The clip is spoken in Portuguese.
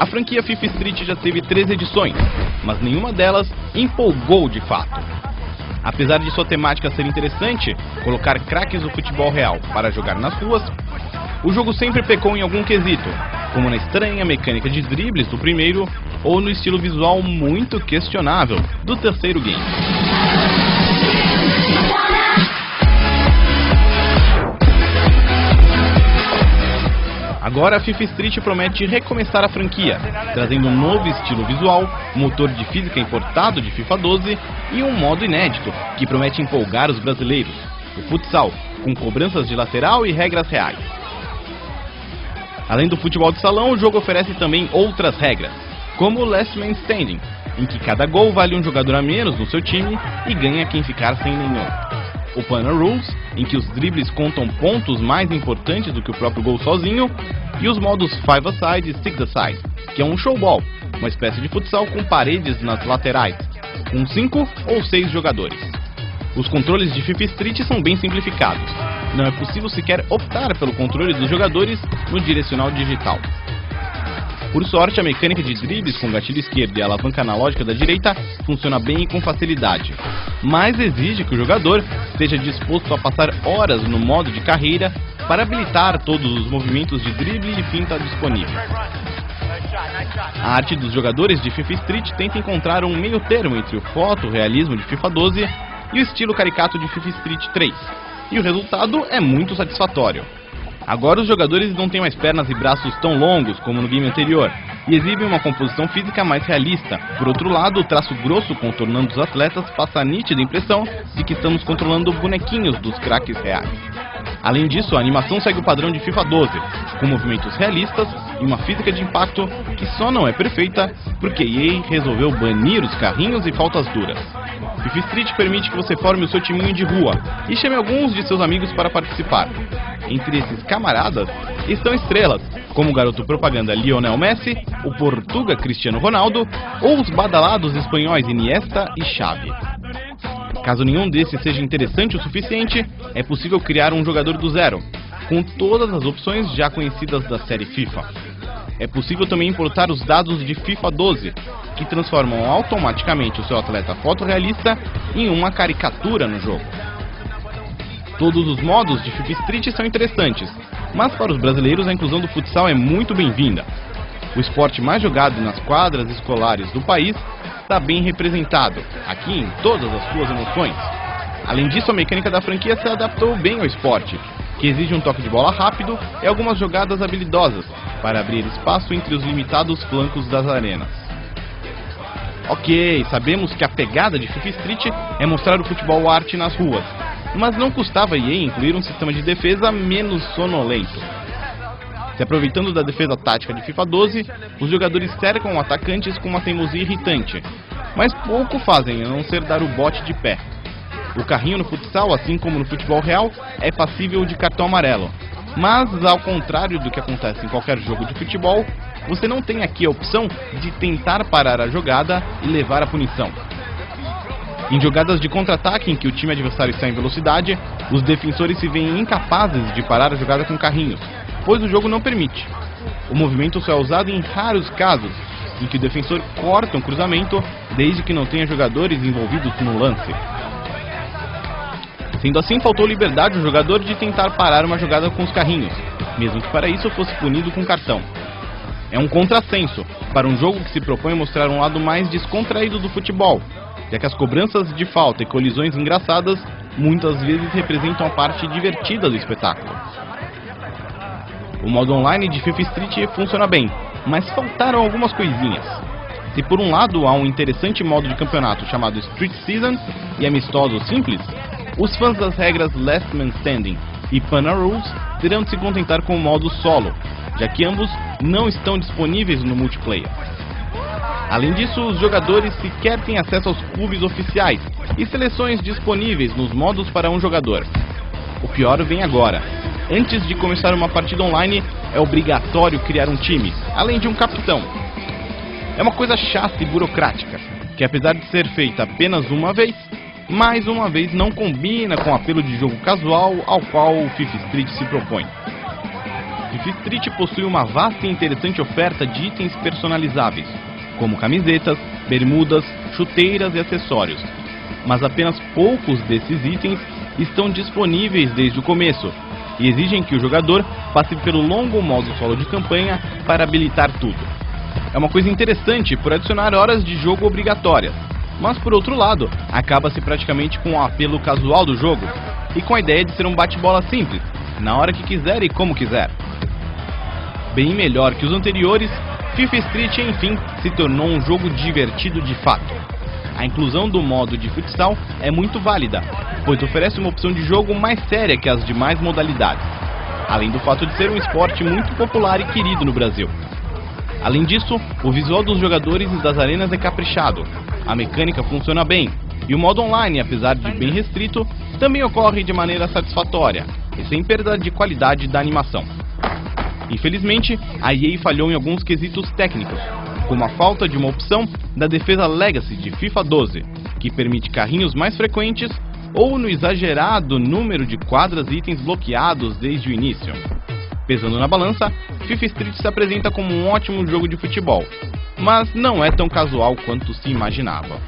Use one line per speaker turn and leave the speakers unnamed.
A franquia FIFA Street já teve 3 edições, mas nenhuma delas empolgou de fato. Apesar de sua temática ser interessante, colocar craques do futebol real para jogar nas ruas, o jogo sempre pecou em algum quesito, como na estranha mecânica de dribles do primeiro ou no estilo visual muito questionável do terceiro game. Agora a FIFA Street promete recomeçar a franquia, trazendo um novo estilo visual, motor de física importado de FIFA 12 e um modo inédito que promete empolgar os brasileiros, o futsal, com cobranças de lateral e regras reais. Além do futebol de salão, o jogo oferece também outras regras, como o Last Man Standing, em que cada gol vale um jogador a menos no seu time e ganha quem ficar sem nenhum. O Punter Rules, em que os dribles contam pontos mais importantes do que o próprio gol sozinho, e os modos 5-a-side e 6-a-side, que é um showball, uma espécie de futsal com paredes nas laterais, com 5 ou 6 jogadores. Os controles de FIFA Street são bem simplificados. Não é possível sequer optar pelo controle dos jogadores no direcional digital. Por sorte, a mecânica de dribles com gatilho esquerdo e a alavanca analógica da direita funciona bem e com facilidade, mas exige que o jogador esteja disposto a passar horas no modo de carreira para habilitar todos os movimentos de drible e finta disponíveis. A arte dos jogadores de FIFA Street tenta encontrar um meio termo entre o fotorrealismo de FIFA 12 e o estilo caricato de FIFA Street 3, e o resultado é muito satisfatório. Agora os jogadores não têm mais pernas e braços tão longos como no game anterior, e exibem uma composição física mais realista. Por outro lado, o traço grosso contornando os atletas passa a nítida impressão de que estamos controlando bonequinhos dos craques reais. Além disso, a animação segue o padrão de FIFA 12, com movimentos realistas e uma física de impacto que só não é perfeita porque EA resolveu banir os carrinhos e faltas duras. FIFA Street permite que você forme o seu timinho de rua e chame alguns de seus amigos para participar. Entre esses camaradas estão estrelas, como o garoto propaganda Lionel Messi, o portuga Cristiano Ronaldo ou os badalados espanhóis Iniesta e Xavi. Caso nenhum desses seja interessante o suficiente, é possível criar um jogador do zero, com todas as opções já conhecidas da série FIFA. É possível também importar os dados de FIFA 12, que transformam automaticamente o seu atleta fotorrealista em uma caricatura no jogo. Todos os modos de FIFA Street são interessantes, mas para os brasileiros a inclusão do futsal é muito bem-vinda. O esporte mais jogado nas quadras escolares do país está bem representado, aqui em todas as suas emoções. Além disso, a mecânica da franquia se adaptou bem ao esporte, que exige um toque de bola rápido e algumas jogadas habilidosas para abrir espaço entre os limitados flancos das arenas. Ok, sabemos que a pegada de FIFA Street é mostrar o futebol arte nas ruas, mas não custava a EA incluir um sistema de defesa menos sonolento. Se aproveitando da defesa tática de FIFA 12, os jogadores cercam atacantes com uma teimosia irritante, mas pouco fazem a não ser dar o bote de pé. O carrinho no futsal, assim como no futebol real, é passível de cartão amarelo, mas ao contrário do que acontece em qualquer jogo de futebol, você não tem aqui a opção de tentar parar a jogada e levar a punição. Em jogadas de contra-ataque em que o time adversário está em velocidade, os defensores se veem incapazes de parar a jogada com carrinhos, pois o jogo não permite. O movimento só é usado em raros casos, em que o defensor corta um cruzamento, desde que não tenha jogadores envolvidos no lance. Sendo assim, faltou liberdade ao jogador de tentar parar uma jogada com os carrinhos, mesmo que para isso fosse punido com cartão. É um contrassenso para um jogo que se propõe a mostrar um lado mais descontraído do futebol, já que as cobranças de falta e colisões engraçadas muitas vezes representam a parte divertida do espetáculo. O modo online de FIFA Street funciona bem, mas faltaram algumas coisinhas. Se por um lado há um interessante modo de campeonato chamado Street Season e amistosos simples, os fãs das regras Last Man Standing e Punter Rules terão de se contentar com o modo solo, já que ambos não estão disponíveis no multiplayer. Além disso, os jogadores sequer têm acesso aos clubes oficiais e seleções disponíveis nos modos para um jogador. O pior vem agora. Antes de começar uma partida online, é obrigatório criar um time, além de um capitão. É uma coisa chata e burocrática, que apesar de ser feita apenas uma vez, mais uma vez não combina com o apelo de jogo casual ao qual o FIFA Street se propõe. FIFA Street possui uma vasta e interessante oferta de itens personalizáveis, como camisetas, bermudas, chuteiras e acessórios. Mas apenas poucos desses itens estão disponíveis desde o começo e exigem que o jogador passe pelo longo modo solo de campanha para habilitar tudo. É uma coisa interessante por adicionar horas de jogo obrigatórias, mas por outro lado, acaba-se praticamente com o apelo casual do jogo e com a ideia de ser um bate-bola simples, na hora que quiser e como quiser. Bem melhor que os anteriores, FIFA Street enfim se tornou um jogo divertido de fato. A inclusão do modo de futsal é muito válida, pois oferece uma opção de jogo mais séria que as demais modalidades, além do fato de ser um esporte muito popular e querido no Brasil. Além disso, o visual dos jogadores e das arenas é caprichado, a mecânica funciona bem, e o modo online, apesar de bem restrito, também ocorre de maneira satisfatória, e sem perda de qualidade da animação. Infelizmente, a EA falhou em alguns quesitos técnicos, como a falta de uma opção da defesa Legacy de FIFA 12, que permite carrinhos mais frequentes, ou no exagerado número de quadras e itens bloqueados desde o início. Pesando na balança, FIFA Street se apresenta como um ótimo jogo de futebol, mas não é tão casual quanto se imaginava.